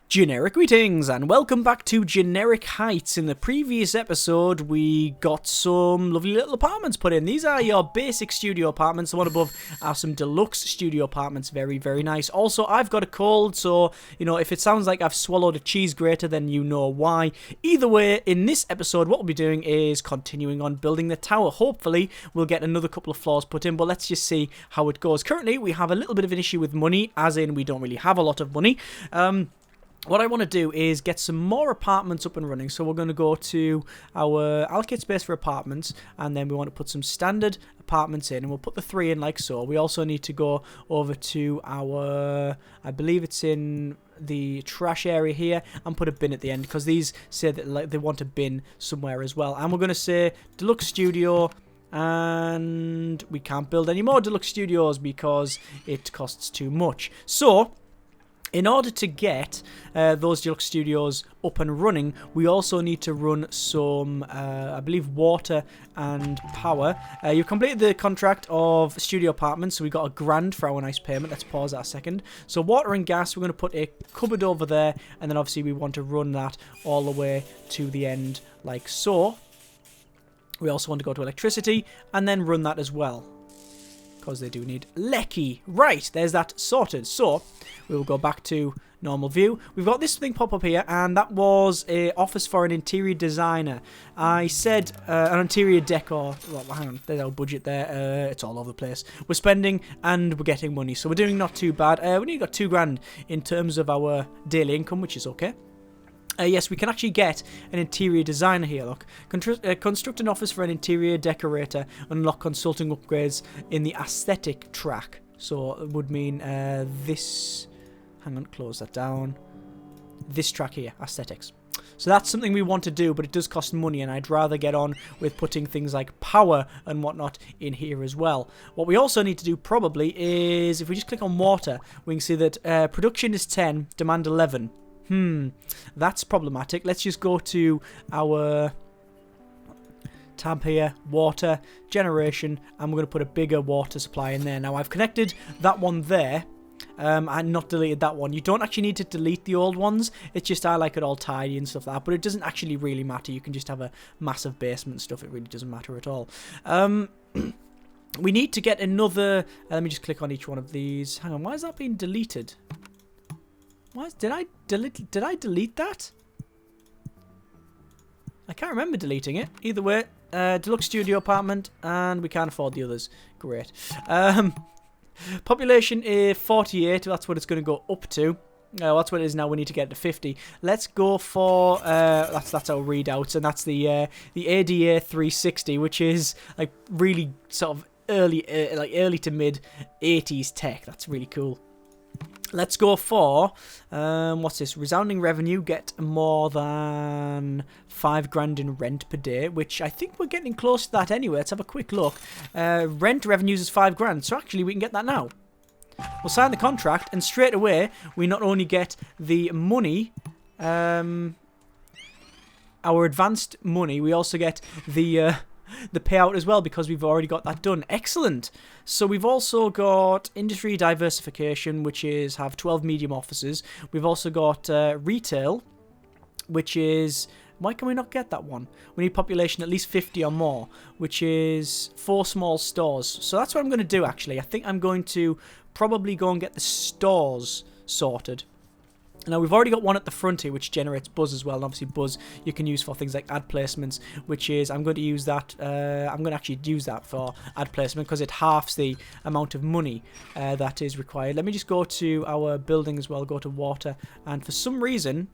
Generic greetings and welcome back to Generic Heights. In the previous episode we got some lovely little apartments put in. These are your basic studio apartments. The one above are some deluxe studio apartments. Very, very nice. Also, I've got a cold, so you know, if it sounds like I've swallowed a cheese grater, then you know why. Either way, in this episode what we'll be doing is continuing on building the tower. Hopefully we'll get another couple of floors put in, but let's just see how it goes. Currently we have a little bit of an issue with money, as in we don't really have a lot of money. What I want to do is get some more apartments up and running. So we're going to go to our allocate space for apartments, and then we want to put some standard apartments in, and we'll put the 3 in like so. We also need to go over to our, I believe it's in the trash area here, and put a bin at the end, because these say that like they want a bin somewhere as well. And we're going to say deluxe studio, and we can't build any more deluxe studios because it costs too much. So in order to get those deluxe studios up and running, we also need to run some, I believe, water and power. You've completed the contract of studio apartments, so we got £1,000 for our nice payment. Let's pause that a second. So water and gas, we're going to put a cupboard over there, and then obviously we want to run that all the way to the end like so. We also want to go to electricity and then run that as well, because they do need lecky. Right, there's that sorted. So we will go back to normal view. We've got this thing pop up here, and that was a office for an interior designer. I said an interior decor. Well, hang on, there's our budget there. It's all over the place. We're spending and we're getting money, so we're doing not too bad. We only got £2,000 in terms of our daily income, which is okay. Yes, we can actually get an interior designer here, look. Construct an office for an interior decorator. Unlock consulting upgrades in the aesthetic track. So it would mean this. Hang on, close that down. This track here, aesthetics. So that's something we want to do, but it does cost money, and I'd rather get on with putting things like power and whatnot in here as well. What we also need to do probably is, if we just click on water, we can see that production is 10, demand 11. That's problematic. Let's just go to our tab here, water, generation, and we're going to put a bigger water supply in there. Now, I've connected that one there, and not deleted that one. You don't actually need to delete the old ones. It's just I like it all tidy and stuff like that, but it doesn't actually really matter. You can just have a massive basement and stuff. It really doesn't matter at all. We need to get another... let me just click on each one of these. Hang on, why is that being deleted? Did I delete that? I can't remember deleting it. Either way, deluxe studio apartment, and we can't afford the others. Great. Population is 48. That's what it's going to go up to. That's what it is now. We need to get to 50. Let's go for that's our readouts, and that's the ADA 360, which is like really sort of early to mid 80s tech. That's really cool. Let's go for, what's this? Resounding revenue, get more than £5,000 in rent per day, which I think we're getting close to that anyway. Let's have a quick look. Rent revenues is £5,000, so actually we can get that now. We'll sign the contract, and straight away we not only get the money, our advanced money, we also get the payout as well, because we've already got that done. Excellent. So we've also got industry diversification, which is have 12 medium offices. We've also got retail, which is... Why can we not get that one? We need population at least 50 or more, which is 4 small stores. So that's what I'm going to do, actually. I think I'm going to probably go and get the stores sorted. Now, we've already got one at the front here, which generates buzz as well. And obviously, buzz you can use for things like ad placements, which is, I'm going to use that, I'm going to actually use that for ad placement, because it halves the amount of money that is required. Let me just go to our building as well, go to water, and for some reason,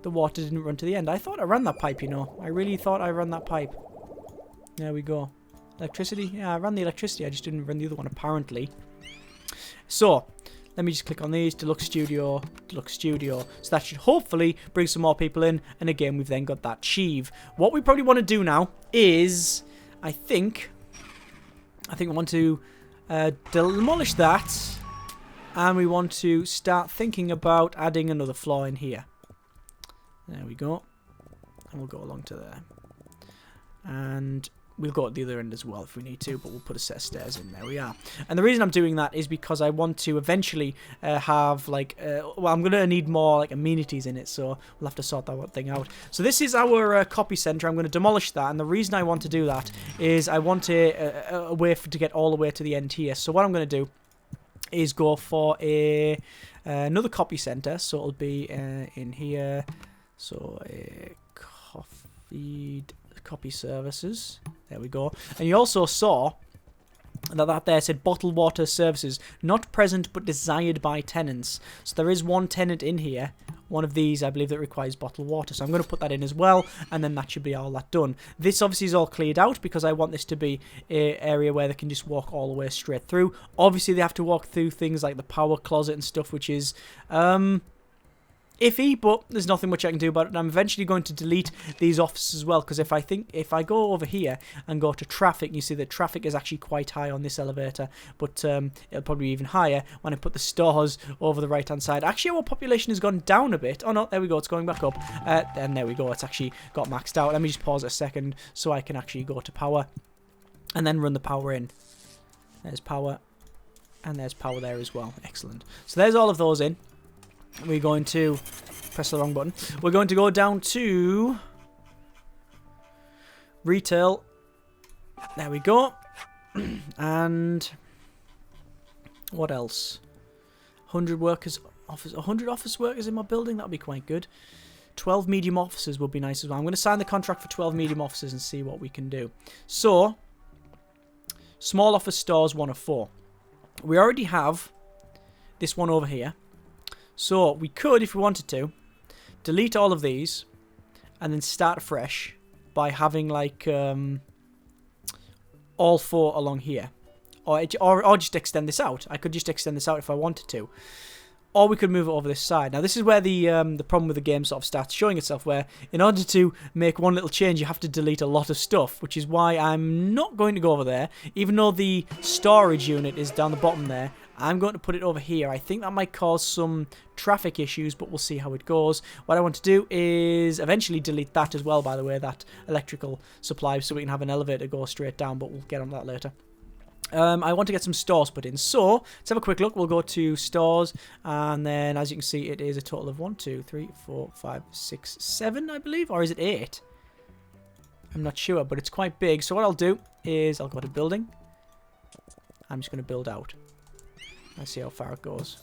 the water didn't run to the end. I thought I ran that pipe, you know. I really thought I ran that pipe. There we go. Electricity? Yeah, I ran the electricity. I just didn't run the other one, apparently. So... let me just click on these. Deluxe Studio, Deluxe Studio. So that should hopefully bring some more people in. And again, we've then got that sheave. What we probably want to do now is, I think we want to demolish that. And we want to start thinking about adding another floor in here. There we go. And we'll go along to there. And we'll go at the other end as well if we need to, but we'll put a set of stairs in. There we are. And the reason I'm doing that is because I want to eventually have, like, well, I'm going to need more, like, amenities in it, so we'll have to sort that thing out. So this is our copy center. I'm going to demolish that, and the reason I want to do that is I want a way to get all the way to the end here. So what I'm going to do is go for another copy center, so it'll be in here. So copy services. There we go. And you also saw that there said bottled water services, not present but desired by tenants. So there is one tenant in here, one of these, I believe, that requires bottled water. So I'm going to put that in as well, and then that should be all that done. This obviously is all cleared out because I want this to be an area where they can just walk all the way straight through. Obviously, they have to walk through things like the power closet and stuff, which is iffy, but there's nothing much I can do about it. And I'm eventually going to delete these offices as well, because if I go over here and go to traffic, you see that traffic is actually quite high on this elevator, but it'll probably be even higher when I put the stores over the right hand side. Actually, our population has gone down a bit. Oh no, there we go, it's going back up, and there we go, it's actually got maxed out. Let me just pause a second so I can actually go to power and then run the power in. There's power, and there's power there as well. Excellent. So there's all of those in. We're going to press the wrong button. We're going to go down to retail. There we go. And what else? 100 workers, 100 office workers in my building. That'll be quite good. 12 medium offices would be nice as well. I'm going to sign the contract for 12 medium offices and see what we can do. So, small office stores 1 of 4. We already have this one over here. So we could, if we wanted to, delete all of these and then start fresh by having like all 4 along here. Or just extend this out. I could just extend this out if I wanted to. Or we could move it over this side. Now this is where the problem with the game sort of starts showing itself, where in order to make one little change you have to delete a lot of stuff, which is why I'm not going to go over there. Even though the storage unit is down the bottom there, I'm going to put it over here. I think that might cause some traffic issues, but we'll see how it goes. What I want to do is eventually delete that as well, by the way, that electrical supply, so we can have an elevator go straight down, but we'll get on that later. I want to get some stores put in, so let's have a quick look. We'll go to stores, and then as you can see, it is a total of 1, 2, 3, 4, 5, 6, 7, I believe, or is it 8? I'm not sure, but it's quite big. So what I'll do is I'll go to building. I'm just going to build out. Let's see how far it goes.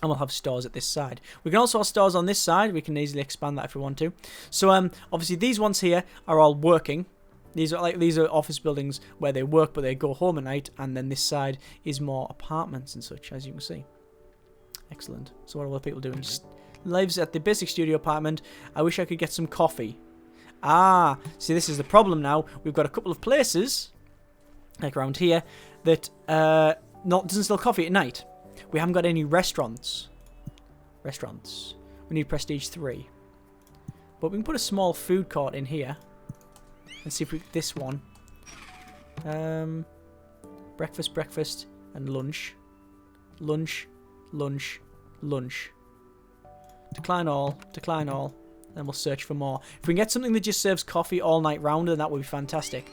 And we'll have stores at this side. We can also have stores on this side. We can easily expand that if we want to. So obviously these ones here are all working. These are office buildings where they work, but they go home at night. And then this side is more apartments and such, as you can see. Excellent. So what are other people doing? Just lives at the basic studio apartment. I wish I could get some coffee. Ah, see, this is the problem now. We've got a couple of places, like around here, that doesn't sell coffee at night. We haven't got any restaurants. We need prestige 3. But we can put a small food court in here. And see if we... This one. Breakfast, and lunch. Lunch. Decline all. Then we'll search for more. If we can get something that just serves coffee all night round, then that would be fantastic.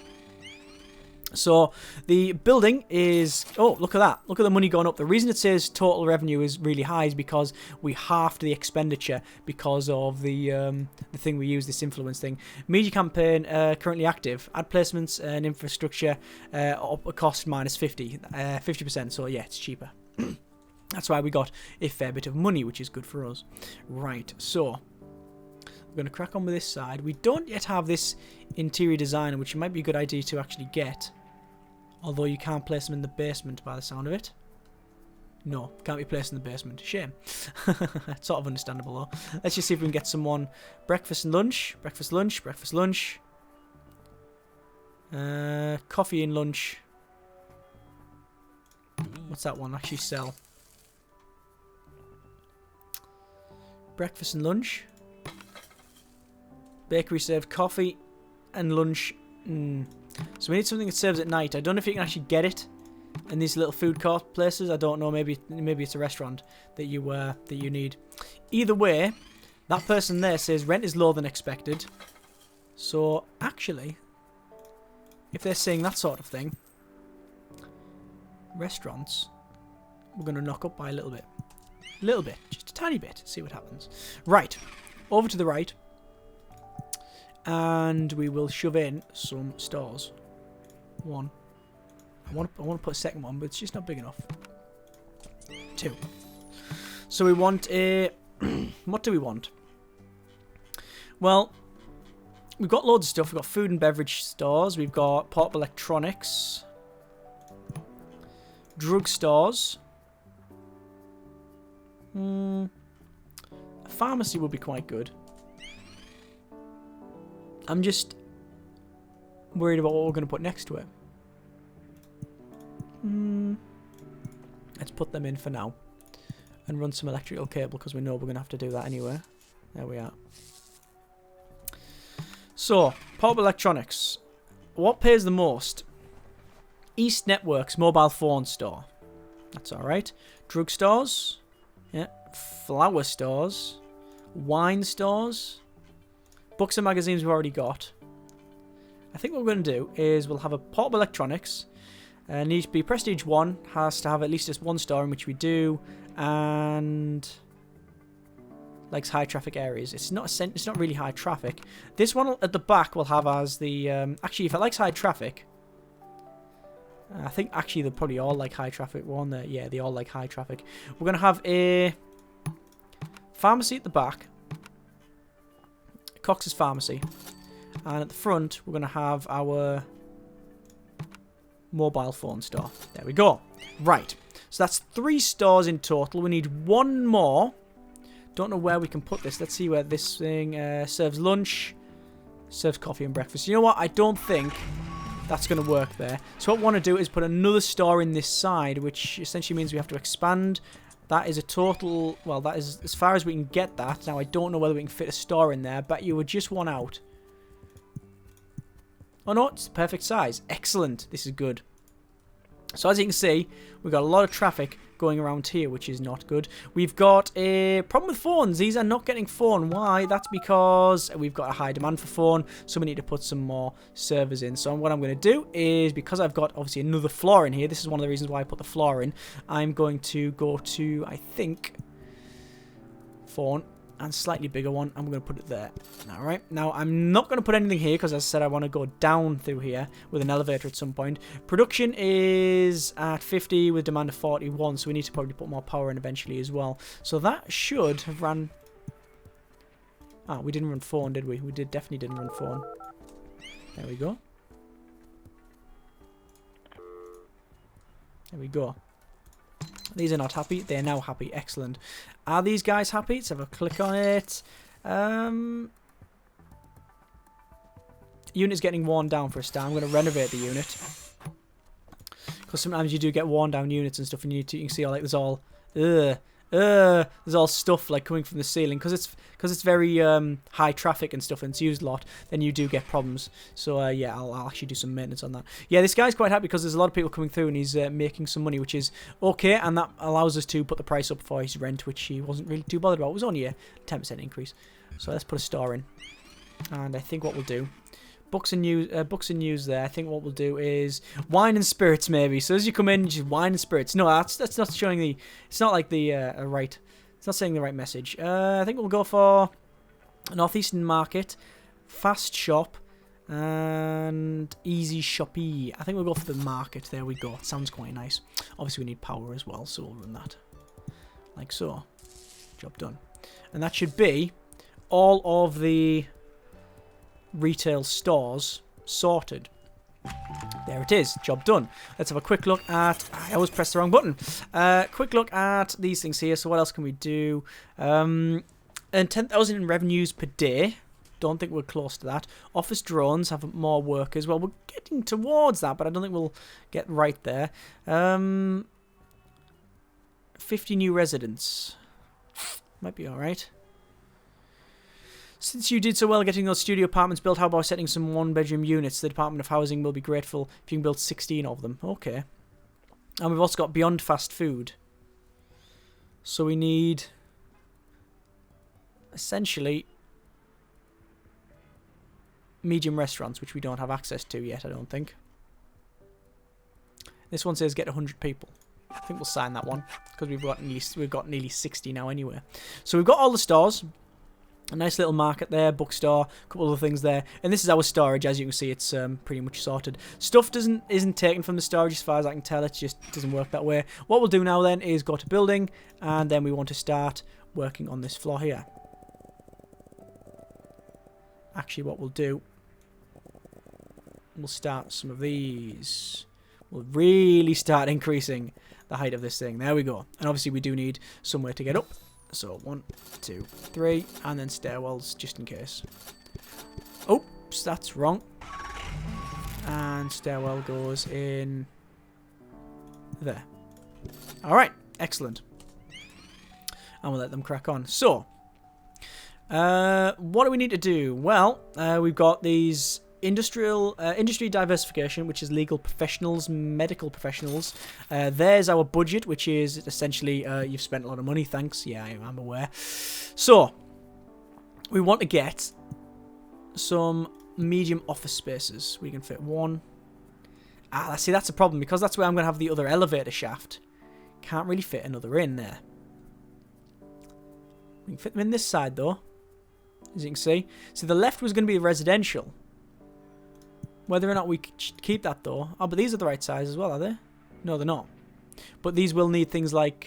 So the building is... Oh, look at that. Look at the money going up. The reason it says total revenue is really high is because we halved the expenditure because of the thing we use, this influence thing. Media campaign currently active. Ad placements and infrastructure up cost minus 50%. So yeah, it's cheaper. That's why we got a fair bit of money, which is good for us. Right, so... We're going to crack on with this side. We don't yet have this interior designer, which might be a good idea to actually get. Although you can't place them in the basement by the sound of it. No, can't be placed in the basement. Shame. Sort of understandable though. Let's just see if we can get someone. Breakfast and lunch. Breakfast, lunch. Coffee and lunch. What's that one actually sell? Breakfast and lunch. Bakery served coffee and lunch. So we need something that serves at night. I don't know if you can actually get it in these little food court places. I don't know. Maybe it's a restaurant that you need. Either way, that person there says rent is lower than expected. So actually, if they're saying that sort of thing, restaurants, we're going to knock up by a little bit. A little bit. Just a tiny bit. See what happens. Right. Over to the right. And we will shove in some stores. One. I want to put a second one, but it's just not big enough. Two. So we want a... what do we want? Well, we've got loads of stuff. We've got food and beverage stores. We've got portable electronics. Drug stores. A pharmacy would be quite good. I'm just worried about what we're going to put next to it. Let's put them in for now. And run some electrical cable because we know we're going to have to do that anyway. There we are. So, portable electronics. What pays the most? East Networks mobile phone store. That's alright. Drug stores. Yeah. Flower stores. Wine stores. Books and magazines we've already got. I think what we're going to do is we'll have a portable electronics. Needs to be Prestige 1. Has to have at least just one store, in which we do. And likes high traffic areas. It's not really high traffic. This one at the back will have as the... actually, if it likes high traffic... I think actually they probably all like high traffic one there. Yeah, they all like high traffic. We're going to have a pharmacy at the back. Cox's Pharmacy. And at the front, we're going to have our mobile phone store. There we go. Right. So that's 3 stores in total. We need one more. Don't know where we can put this. Let's see where this thing serves lunch. Serves coffee and breakfast. You know what? I don't think that's going to work there. So what we want to do is put another store in this side, which essentially means we have to expand. That is a total... Well, that is as far as we can get that. Now, I don't know whether we can fit a store in there, but you would just one out. Oh, no, it's the perfect size. Excellent. This is good. So, as you can see, we've got a lot of traffic going around here, which is not good. We've got a problem with phones. These are not getting phone. Why? That's because we've got a high demand for phone, so we need to put some more servers in. So what I'm going to do is, because I've got obviously another floor in here, this is one of the reasons why I put the floor in, I'm going to go to, I think, phone, and slightly bigger one. I'm going to put it there. Alright, now I'm not going to put anything here because, as I said, I want to go down through here with an elevator at some point. Production is at 50 with demand of 41, so we need to probably put more power in eventually as well. So that should have run... Ah, we didn't run phone, did we? We definitely didn't run phone. There we go. There we go. These are not happy. They're now happy. Excellent. Are these guys happy? Let's have a click on it. Unit's getting worn down for a start. I'm going to renovate the unit. Because sometimes you do get worn down units and stuff, and you can see like there's all... there's all stuff like coming from the ceiling. Because it's very high traffic and stuff, and it's used a lot, then you do get problems. So yeah, I'll actually do some maintenance on that. Yeah, this guy's quite happy because there's a lot of people coming through, and he's making some money, which is okay, and that allows us to put the price up for his rent, which he wasn't really too bothered about. It was only a 10% increase. So let's put a store in. And I think what we'll do... Books and news there. I think what we'll do is wine and spirits maybe. So as you come in, just wine and spirits. No, that's not showing the... It's not like the right... It's not saying the right message. I think we'll go for Northeastern Market, Fast Shop, and Easy Shoppy. I think we'll go for the market. There we go. It sounds quite nice. Obviously we need power as well, so we'll run that. Like so. Job done. And that should be all of the... retail stores sorted. There it is. Job done. Let's have a quick look at... I always press the wrong button. Quick look at these things here. So what else can we do? And 10,000 in revenues per day. Don't think we're close to that. Office drones have more workers. Well, we're getting towards that, but I don't think we'll get right there. 50 new residents. Might be alright. Since you did so well getting those studio apartments built, how about setting some one-bedroom units? The Department of Housing will be grateful if you can build 16 of them. Okay. And we've also got Beyond Fast Food. So we need... essentially... medium restaurants, which we don't have access to yet, I don't think. This one says get 100 people. I think we'll sign that one because we've got nearly 60 now anyway. So we've got all the stores. A nice little market there, bookstore, a couple other things there. And this is our storage. As you can see, it's pretty much sorted. Stuff isn't taken from the storage as far as I can tell. It just doesn't work that way. What we'll do now then is go to building, and then we want to start working on this floor here. Actually, what we'll do, we'll start some of these. We'll really start increasing the height of this thing. There we go. And obviously we do need somewhere to get up. So 1, 2, 3, and then stairwells just in case. Oops, that's wrong. And stairwell goes in there. Alright, excellent. And we'll let them crack on. So, what do we need to do? Well, we've got these industry diversification, which is legal professionals, medical professionals. There's our budget, which is essentially you've spent a lot of money, thanks. Yeah, I'm aware. So we want to get some medium office spaces. We can fit one. See, that's a problem because that's where I'm going to have the other elevator shaft. Can't really fit another in there. We can fit them in this side though, as you can see. So the left was going to be residential. Whether or not we keep that though. Oh, but these are the right size as well, are they? No, they're not. But these will need things like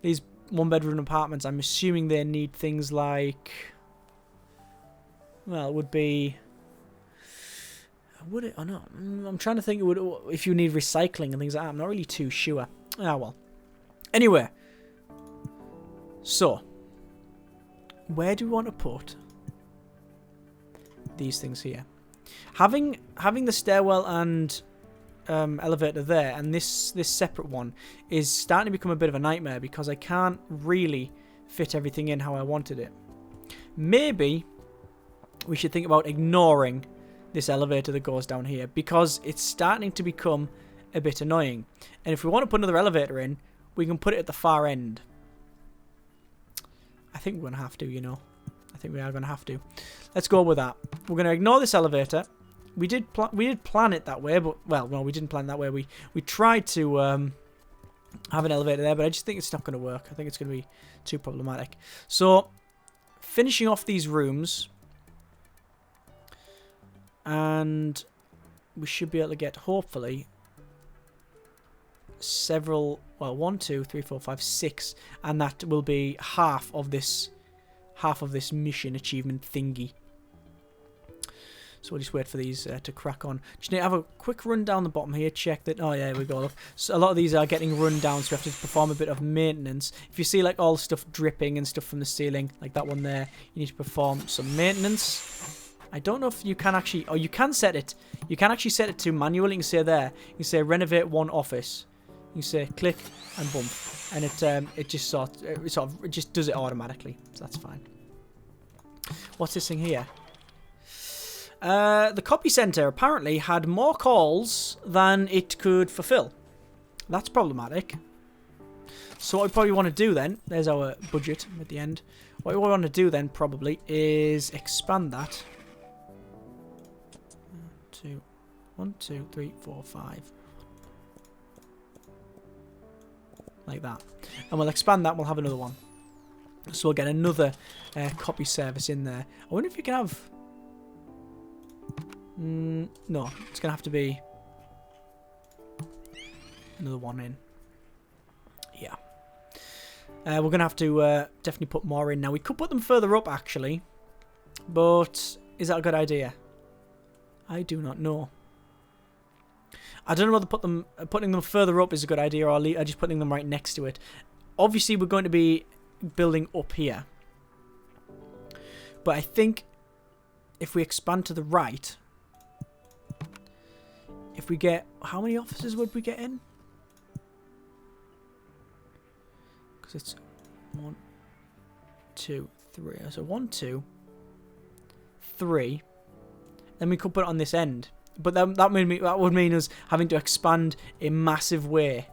these one-bedroom apartments. I'm assuming they need things like, well, it would be. Would it or not? I'm trying to think. It would if you need recycling and things like that. I'm not really too sure. Ah, well. Anyway, so where do we want to put these things here? Having the stairwell and elevator there, and this separate one is starting to become a bit of a nightmare because I can't really fit everything in how I wanted it. Maybe we should think about ignoring this elevator that goes down here because it's starting to become a bit annoying. And if we want to put another elevator in, we can put it at the far end. I think we're going to have to, you know. I think we are going to have to. Let's go with that. We're going to ignore this elevator. We did plan it that way, but, well, no, we didn't plan it that way. We tried to have an elevator there, but I just think it's not going to work. I think it's going to be too problematic. So, finishing off these rooms, and we should be able to get, hopefully, several, well, 1, 2, 3, 4, 5, 6, and that will be half of this mission achievement thingy. So we'll just wait for these to crack on. Just need to have a quick run down the bottom here. Check that. Oh yeah, there we go. Look. So a lot of these are getting run down, so we have to perform a bit of maintenance. If you see like all the stuff dripping and stuff from the ceiling, like that one there, you need to perform some maintenance. I don't know if you can actually, or you can set it. You can actually set it to manual. You can say there. You can say renovate one office. You say click and bump, and it just it just does it automatically. So that's fine. What's this thing here? The copy center apparently had more calls than it could fulfill. That's problematic. So what we probably want to do then, there's our budget at the end. What we want to do then probably is expand that. 1, 2, 3, 4, 5. Like that. And we'll expand that and we'll have another one. So we'll get another copy service in there. I wonder if you can have... no, it's going to have to be another one in. Yeah. We're going to have to definitely put more in now. We could put them further up, actually. But is that a good idea? I do not know. I don't know whether putting them further up is a good idea or just putting them right next to it. Obviously, we're going to be building up here. But I think if we expand to the right, if we get... How many offices would we get in? Because it's 1, 2, 3. So 1, 2, 3. Then we could put it on this end. But that would mean us having to expand a massive way.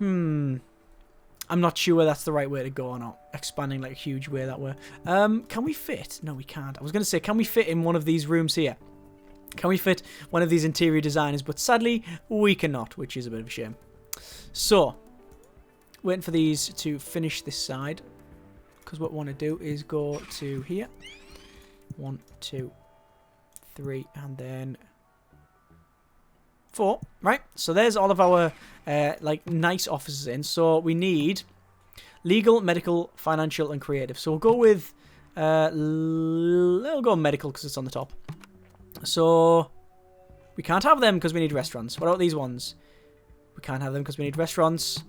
I'm not sure that's the right way to go or not. Expanding like a huge way that way. Can we fit? No, we can't. I was going to say, can we fit in one of these rooms here? Can we fit one of these interior designers? But sadly, we cannot, which is a bit of a shame. So, waiting for these to finish this side. Because what we want to do is go to here. 1, 2, 3, and then 4. Right, so there's all of our like nice offices in. So we need legal, medical, financial, and creative. So we'll go with we'll go medical because it's on the top. So we can't have them because we need restaurants. What about these ones? We can't have them because we need restaurants.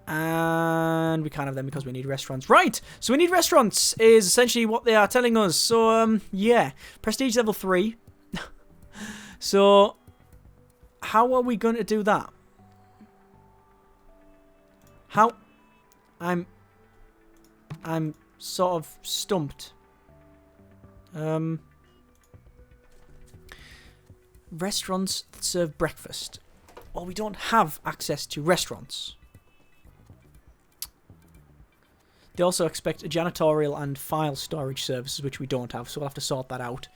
And we can't have them because we need restaurants. Right, so we need restaurants is essentially what they are telling us. So, yeah, prestige level 3. So, how are we going to do that? How? I'm sort of stumped. Restaurants that serve breakfast. Well, we don't have access to restaurants. They also expect janitorial and file storage services, which we don't have, so we'll have to sort that out.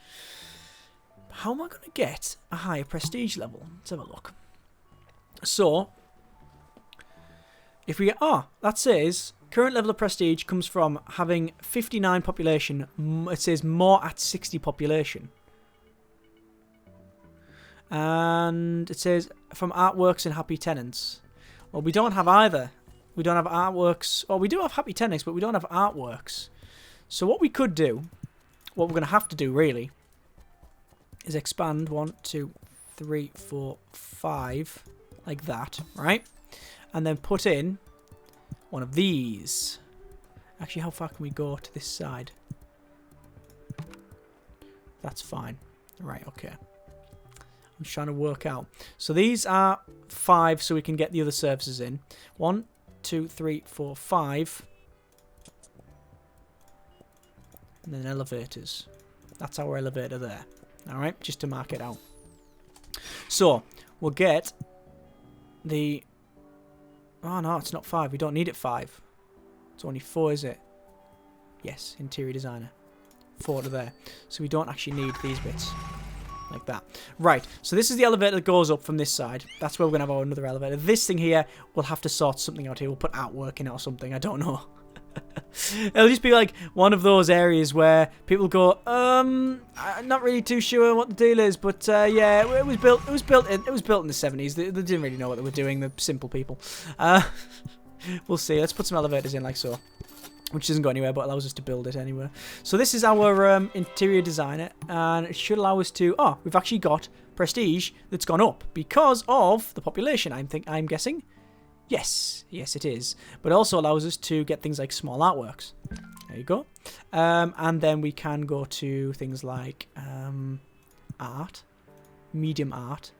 How am I going to get a higher prestige level? Let's have a look. So, if we get... Oh, that says current level of prestige comes from having 59 population. It says more at 60 population. And it says from artworks and happy tenants. Well, we don't have either. We don't have artworks. Well, we do have happy tenants, but we don't have artworks. So what we could do, what we're going to have to do really, is expand 1, 2, 3, 4, 5, like that, right? And then put in one of these. Actually, how far can we go to this side? That's fine. Right, okay. I'm just trying to work out. So these are 5, so we can get the other services in. 1, 2, 3, 4, 5. And then elevators. That's our elevator there. Alright, just to mark it out. So, we'll get the... Oh no, it's not 5. We don't need it 5. It's only 4, is it? Yes, interior designer. 4 to there. So we don't actually need these bits. Like that. Right, so this is the elevator that goes up from this side. That's where we're going to have our another elevator. This thing here, we'll have to sort something out here. We'll put artwork in it or something. I don't know. It'll just be like one of those areas where people go, I'm not really too sure what the deal is, but yeah, it was built in the 70s. They didn't really know what they were doing, the simple people. We'll see. Let's put some elevators in like so. Which doesn't go anywhere, but allows us to build it anywhere. So this is our interior designer, and it should allow us to... Oh, we've actually got prestige that's gone up because of the population, I'm guessing. Yes, yes it is. But it also allows us to get things like small artworks. There you go. And then we can go to things like art, medium art,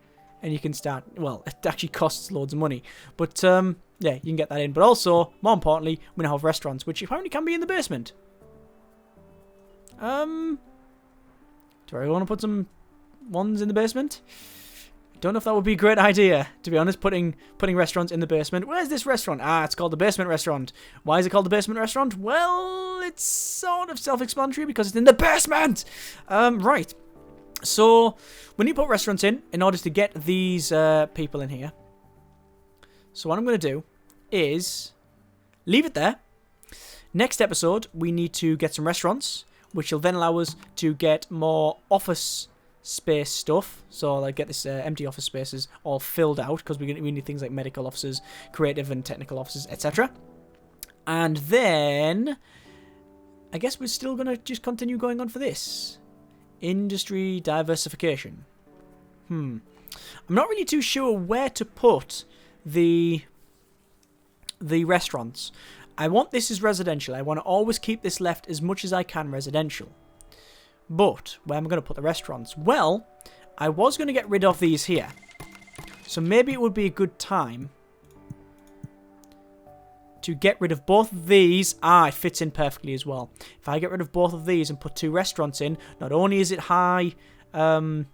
and you can start... Well, it actually costs loads of money, but... yeah, you can get that in. But also, more importantly, we're going to have restaurants, which apparently can be in the basement. Do I really want to put some ones in the basement? Don't know if that would be a great idea, to be honest, putting restaurants in the basement. Where's this restaurant? Ah, it's called the basement restaurant. Why is it called the basement restaurant? Well, it's sort of self-explanatory because it's in the basement. Right. So, we need to put restaurants in order to get these people in here. So what I'm going to do is leave it there. Next episode, we need to get some restaurants, which will then allow us to get more office space stuff. So like get this empty office spaces all filled out because we need things like medical offices, creative and technical offices, etc. And then I guess we're still going to just continue going on for this. Industry diversification. I'm not really too sure where to put the restaurants. I want this as residential. I want to always keep this left as much as I can residential. But where am I going to put the restaurants? Well, I was going to get rid of these here. So maybe it would be a good time to get rid of both of these. Ah, it fits in perfectly as well. If I get rid of both of these and put 2 restaurants in, not only is it high, high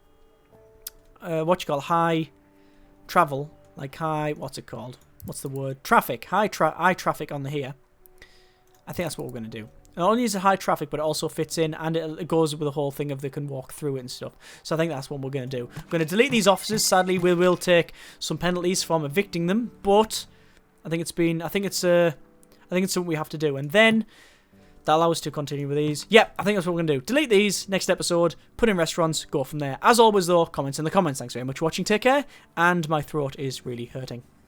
travel, like high, what's it called? What's the word? Traffic. High traffic on the here. I think that's what we're going to do. Not only is it high traffic, but it also fits in, and it goes with the whole thing of they can walk through it and stuff. So I think that's what we're going to do. We're going to delete these offices. Sadly, we will take some penalties from evicting them, but I think it's something we have to do. And then that allows us to continue with these. Yep, I think that's what we're going to do. Delete these next episode, put in restaurants, go from there. As always, though, comments in the comments. Thanks very much for watching. Take care. And my throat is really hurting.